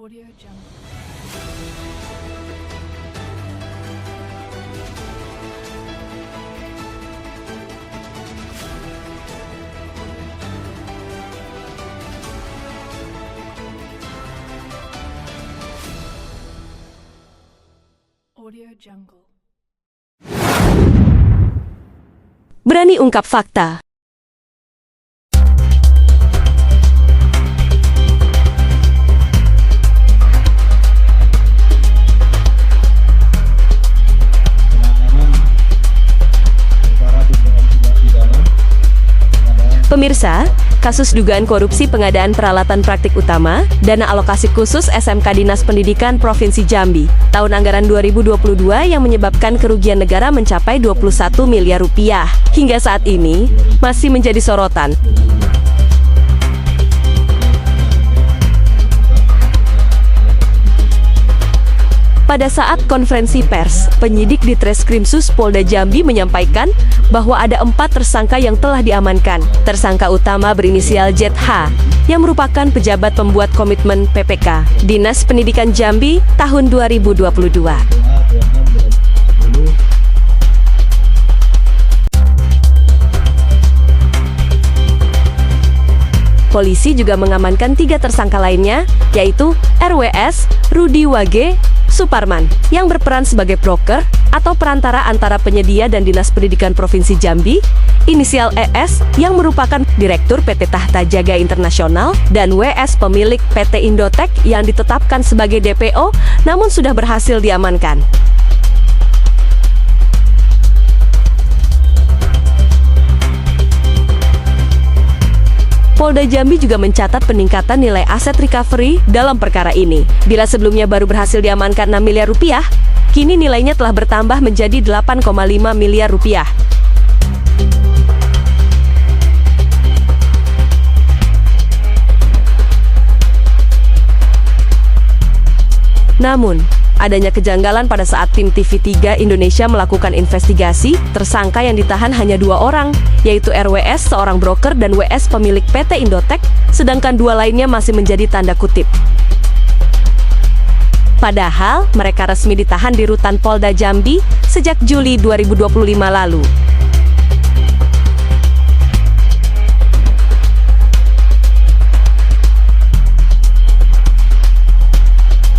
Audio Jungle. Audio Jungle. Berani ungkap fakta. Pemirsa, kasus dugaan korupsi pengadaan peralatan praktik utama, dana alokasi khusus SMK Dinas Pendidikan Provinsi Jambi, tahun anggaran 2022 yang menyebabkan kerugian negara mencapai 21 miliar rupiah. Hingga saat ini, masih menjadi sorotan. Pada saat konferensi pers, penyidik di Treskrimsus Polda Jambi menyampaikan bahwa ada 4 tersangka yang telah diamankan. Tersangka utama berinisial ZH, yang merupakan pejabat pembuat komitmen PPK Dinas Pendidikan Jambi tahun 2022. Polisi juga mengamankan 3 tersangka lainnya, yaitu RWS, Rudi Wage, Suparman, yang berperan sebagai broker atau perantara antara penyedia dan Dinas Pendidikan Provinsi Jambi, inisial ES, yang merupakan Direktur PT Tahta Jaga Internasional, dan WS, pemilik PT Indotek yang ditetapkan sebagai DPO, namun sudah berhasil diamankan. Polda Jambi juga mencatat peningkatan nilai aset recovery dalam perkara ini. Bila sebelumnya baru berhasil diamankan 6 miliar rupiah, kini nilainya telah bertambah menjadi 8,5 miliar rupiah. Namun, adanya kejanggalan pada saat tim TV3 Indonesia melakukan investigasi, tersangka yang ditahan hanya 2 orang, yaitu RWS, seorang broker, dan WS, pemilik PT Indotek, sedangkan 2 lainnya masih menjadi tanda kutip. Padahal, mereka resmi ditahan di Rutan Polda Jambi sejak Juli 2025 lalu.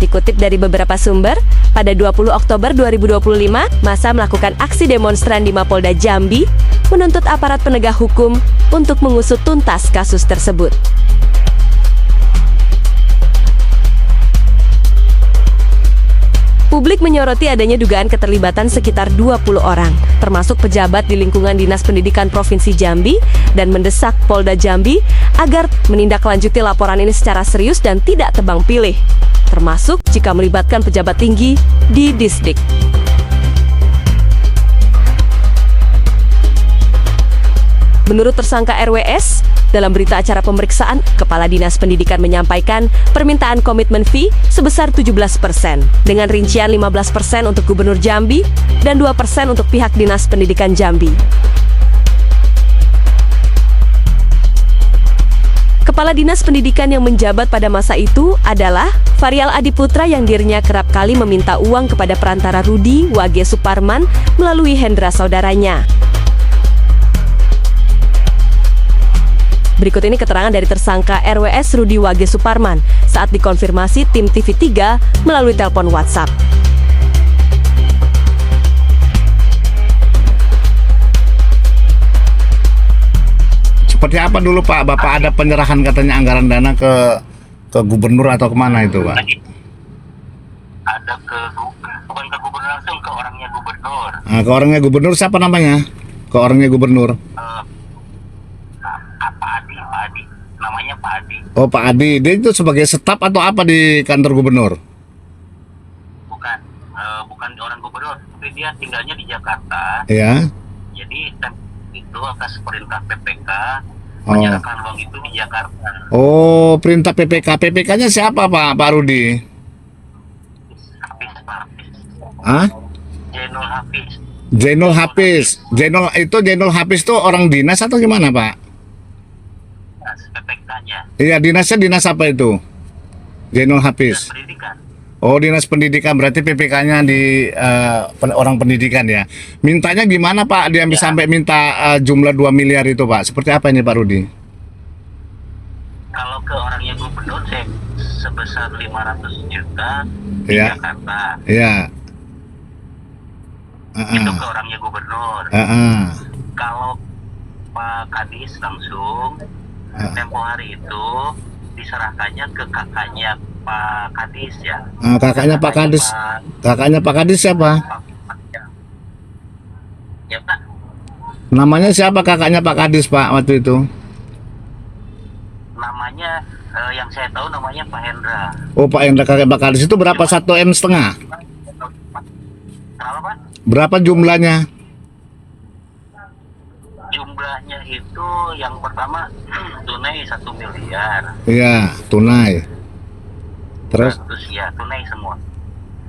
Dikutip dari beberapa sumber, pada 20 Oktober 2025, massa melakukan aksi demonstran di Mapolda Jambi, menuntut aparat penegak hukum untuk mengusut tuntas kasus tersebut. Publik menyoroti adanya dugaan keterlibatan sekitar 20 orang, termasuk pejabat di lingkungan Dinas Pendidikan Provinsi Jambi, dan mendesak Polda Jambi agar menindaklanjuti laporan ini secara serius dan tidak tebang pilih, termasuk jika melibatkan pejabat tinggi di Disdik. Menurut tersangka RWS, dalam berita acara pemeriksaan, Kepala Dinas Pendidikan menyampaikan permintaan komitmen fee sebesar 17%, dengan rincian 15% untuk Gubernur Jambi dan 2% untuk pihak Dinas Pendidikan Jambi. Kepala Dinas Pendidikan yang menjabat pada masa itu adalah Varial Adiputra, yang dirinya kerap kali meminta uang kepada perantara Rudi Wage Suparman melalui Hendra saudaranya. Berikut ini keterangan dari tersangka RWS Rudi Wage Suparman saat dikonfirmasi tim TV3 melalui telepon WhatsApp. Seperti apa dulu Pak? Bapak ada penyerahan katanya anggaran dana ke gubernur atau kemana itu Pak? Ada bukan ke gubernur langsung, ke orangnya gubernur. Nah, ke orangnya gubernur siapa namanya? Ke orangnya gubernur. Pak Adi, namanya Pak Adi. Oh Pak Adi, dia itu sebagai staf atau apa di kantor gubernur? Bukan orang gubernur, tapi dia tinggalnya di Jakarta. Ya. Jadi itu atas perintah PPK menyerahkan uang itu di Jakarta. Oh, perintah PPK. PPK-nya siapa Pak Rudi? Hafiz. Hah? Zainul Hafiz. Zainul Hafiz. Zainul Hafiz itu orang dinas atau gimana Pak? PPK-nya. Iya, dinasnya dinas apa itu? Zainul Hafiz. pendidikan. Oh, Dinas Pendidikan, berarti PPK-nya di orang pendidikan ya. Mintanya gimana Pak? Dia Ya. sampai minta jumlah 2 miliar itu Pak. Seperti apa ini Pak Rudi? Kalau ke orangnya gubernur saya sebesar 500 juta di Ya. Jakarta. Iya. Itu ke orangnya gubernur. Kalau Pak Kadis langsung tempo hari itu diserahkannya ke kakaknya Pak Kadis ya. Kakaknya Pak Kadis. Kakaknya Pak Kadis siapa? Ya Pak, Namanya siapa kakaknya Pak Kadis Pak waktu itu? namanya yang saya tahu namanya Pak Hendra. Oh, Pak Hendra, kakak Pak Kadis itu berapa? 1,5 M? Kenapa Pak? Berapa jumlahnya? Jumlahnya itu yang pertama tunai 1 miliar. Iya, tunai. Terus? Ya tunai semua.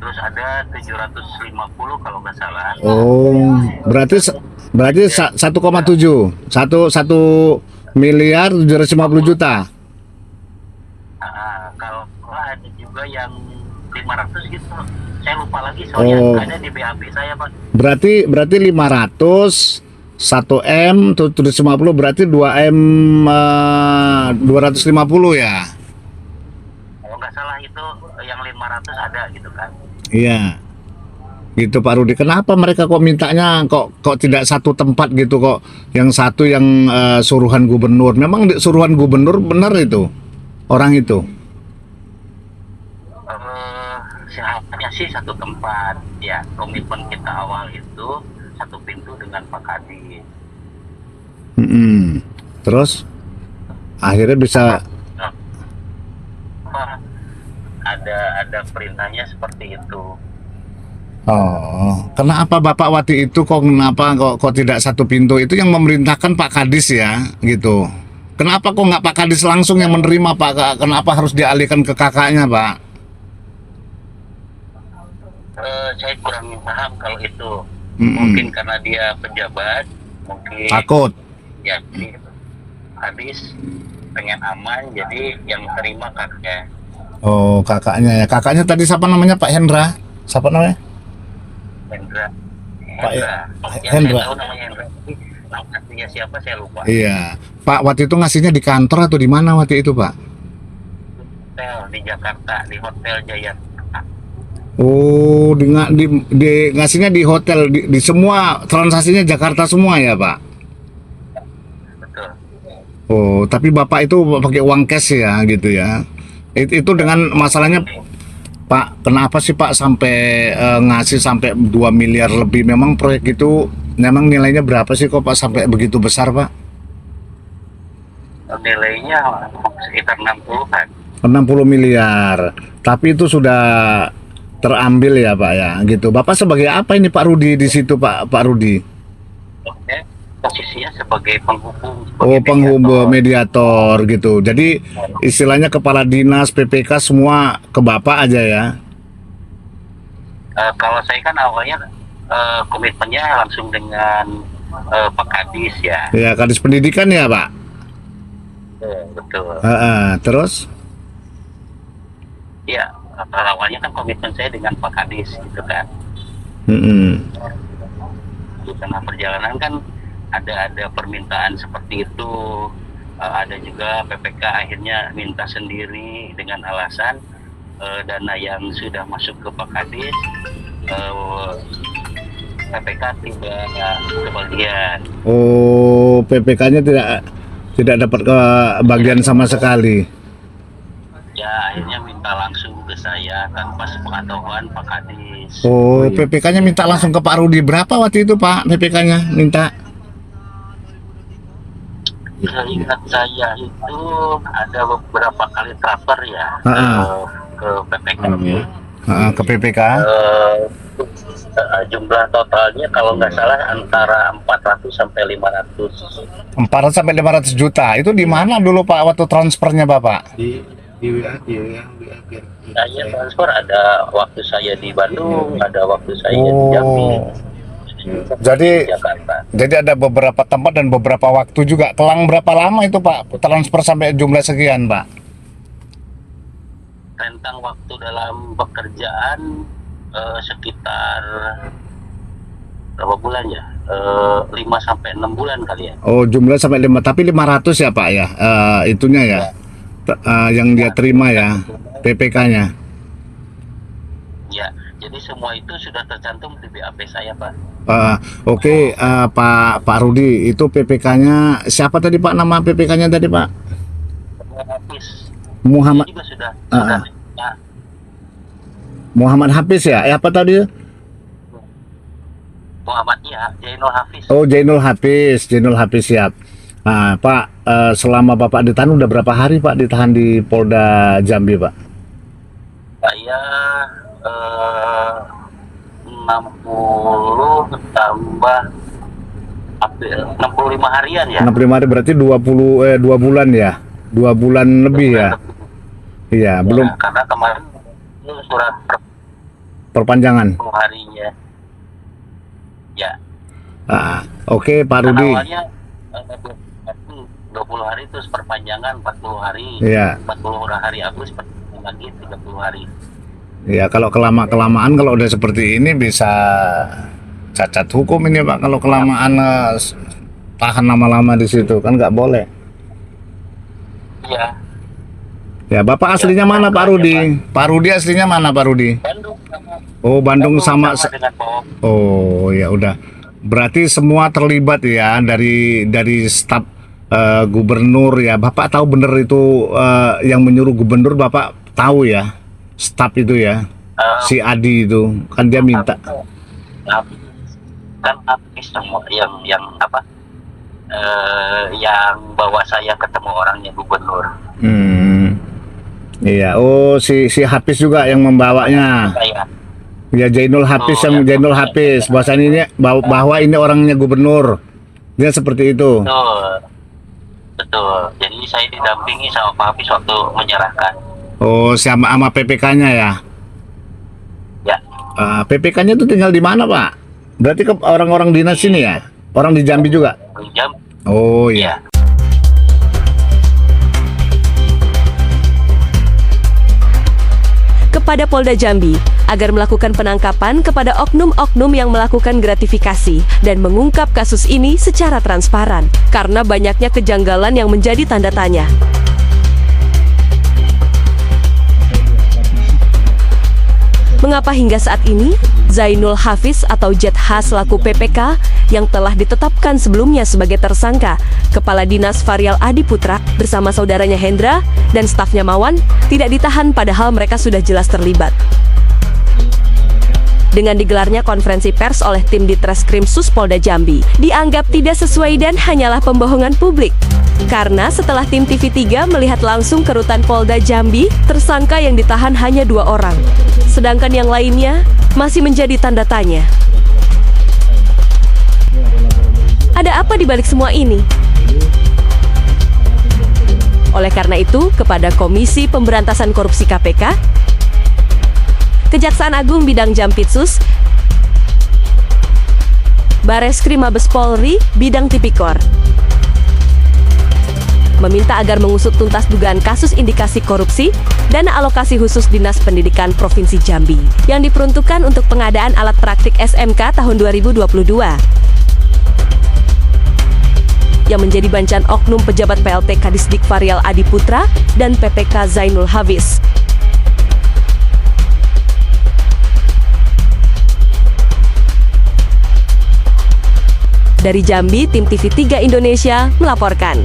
Terus ada 750 kalau nggak salah. Oh, berarti 1,7. 1 miliar 750 juta. Kalau ada juga yang 500 gitu. Saya lupa lagi soalnya Oh. ada di BAP saya Pak. Berarti 500 1 M 750 berarti 2 M 250 ya. Kalau nggak salah itu yang 500 ada gitu kan. Iya. Gitu Pak Rudi. Kenapa mereka kok mintanya kok tidak satu tempat gitu kok? Yang satu yang suruhan gubernur. Memang suruhan gubernur benar itu. Orang itu. Seharusnya sih satu tempat ya. Komitmen kita awal itu satu pintu dengan Pak Kadis. Terus akhirnya bisa Apa, ada perintahnya seperti itu. Oh, kenapa Bapak waktu itu kok tidak satu pintu? Itu yang memerintahkan Pak Kadis ya, gitu. Kenapa kok nggak Pak Kadis langsung yang menerima Pak? Kenapa harus dialihkan ke kakaknya Pak? Saya kurang paham kalau itu. Mungkin karena dia pejabat, mungkin Takut. ya jadi habis pengen aman, jadi yang terima kakaknya. Oh, kakaknya ya. Kakaknya tadi siapa namanya Pak Hendra? Siapa namanya? Hendra. Pak Saya Hendra. tahu namanya Hendra. Tapi nama aslinya siapa saya lupa. Iya. Pak, waktu itu ngasihnya di kantor atau di mana waktu itu Pak? Hotel di Jakarta, di Hotel Jaya. Oh, ngasihnya di hotel, di semua transaksinya Jakarta semua ya Pak? Betul. Oh, tapi Bapak itu pakai uang cash ya gitu ya. Itu dengan masalahnya Pak, kenapa sih Pak sampai ngasih sampai 2 miliar lebih? Memang proyek itu memang nilainya berapa sih kok Pak sampai begitu besar Pak? Nilainya sekitar 60-an. 60 miliar. Tapi itu sudah terambil ya Pak ya gitu. Bapak sebagai apa ini Pak Rudi di situ Pak Rudi? Oke. Posisinya sebagai penghubung. Oh, penghubung mediator gitu. Jadi istilahnya kepala dinas PPK semua ke Bapak aja ya. Kalau saya kan awalnya komitmennya langsung dengan Pak Kadis ya. Ya, Kadis Pendidikan ya Pak. Betul. Terus? Ya, awalnya kan komitmen saya dengan Pak Kadis gitu kan. Di tengah perjalanan kan ada permintaan seperti itu. Ada juga PPK akhirnya minta sendiri dengan alasan dana yang sudah masuk ke Pak Kadis, PPK tidak kebagian. Oh, PPK-nya tidak dapat bagian sama sekali. Ya akhirnya minta langsung ke saya tanpa sepengetahuan Pak Kadis. Oh, PPK-nya minta langsung ke Pak Rudi. Berapa waktu itu Pak PPK-nya minta? Ingat saya itu ada beberapa kali transfer ya ke PPK. Ke PPK? Jumlah totalnya kalau nggak salah antara 400 sampai 500. 400 sampai 500 juta. Itu di mana dulu Pak waktu transfernya Bapak? di WA Saya transfer ada waktu saya di Bandung, ada waktu saya di Jambi. Jadi Jakarta. Jadi ada beberapa tempat dan beberapa waktu juga. Kelang berapa lama itu Pak transfer sampai jumlah sekian Pak? rentang waktu dalam pekerjaan sekitar berapa bulan ya? 5 sampai 6 bulan kali ya. Oh, jumlah sampai 5, tapi 500 ya Pak ya, itunya ya, yang dia terima ya, PPK-nya. Ya, jadi semua itu sudah tercantum di BAP saya, Pak. Oke, Pak Rudi, itu PPK-nya siapa tadi Pak, nama PPK-nya tadi Pak? Hafiz. Muhammad. Ini juga sudah. Ya, Muhammad Hafiz ya? Apa tadi? Muhammad ya, Jainul Hafiz. Oh, Jainul Hafiz, siap. Nah, Pak, selama Bapak ditahan udah berapa hari Pak ditahan di Polda Jambi Pak? Saya 60 tambah hampir 65 harian ya. 65 hari berarti 2 bulan ya? 2 bulan lebih ya? Iya, belum Karena kemarin itu surat perpanjangan. harinya. Ya. Oke, Pak Karena Rudi. awalnya 20 hari terus perpanjangan 40 hari. Iya. 40 hari Agustus perpanjangan lagi 30 hari. Ya, kalau kelamaan kalau udah seperti ini bisa cacat hukum ini Pak. Kalau kelamaan tahan lama-lama di situ kan nggak boleh. Iya. Ya, Bapak aslinya mana Pak Rudi? Pak Rudi aslinya mana Pak Rudi? Bandung. Oh, Bandung sama. dengan Pak. Oh, ya udah. Berarti semua terlibat ya dari staf gubernur ya. Bapak tahu bener itu yang menyuruh gubernur, Bapak tahu ya? Staf itu ya. Si Adi itu kan dia minta. Kan habis semua yang apa? Yang bawa saya ketemu orangnya gubernur. Iya. Oh, si Hafiz juga yang membawanya. Saya. Ya, Jainul Hafiz Jainul Hafiz. Bahasanya ini bahwa ini orangnya gubernur. Dia seperti itu. Betul. Jadi saya didampingi sama Pak Hafiz waktu menyerahkan. Oh, sama PPK-nya ya. Ya. PPK-nya itu tinggal di mana, Pak? Berarti ke orang-orang dinas sini ya? Orang di Jambi juga? Jam. Oh, iya. Kepada Polda Jambi agar melakukan penangkapan kepada oknum-oknum yang melakukan gratifikasi dan mengungkap kasus ini secara transparan karena banyaknya kejanggalan yang menjadi tanda tanya. Mengapa hingga saat ini Zainul Hafiz atau ZH selaku PPK yang telah ditetapkan sebelumnya sebagai tersangka, Kepala Dinas Farial Adiputra bersama saudaranya Hendra dan stafnya Mawan tidak ditahan padahal mereka sudah jelas terlibat. Dengan digelarnya konferensi pers oleh tim Ditreskrim Sus Polda Jambi, dianggap tidak sesuai dan hanyalah pembohongan publik. Karena setelah tim TV3 melihat langsung ke rutan Polda Jambi, tersangka yang ditahan hanya 2 orang. Sedangkan yang lainnya masih menjadi tanda tanya. Ada apa di balik semua ini? Oleh karena itu, kepada Komisi Pemberantasan Korupsi KPK, Kejaksaan Agung Bidang Jampitsus, Bareskrim Mabes Polri Bidang Tipikor, meminta agar mengusut tuntas dugaan kasus indikasi korupsi dana alokasi khusus Dinas Pendidikan Provinsi Jambi yang diperuntukkan untuk pengadaan alat praktik SMK tahun 2022 yang menjadi bancan oknum pejabat PLT Kadisdik Farial Adiputra dan PPK Zainul Hafiz. Dari Jambi, tim TV3 Indonesia melaporkan.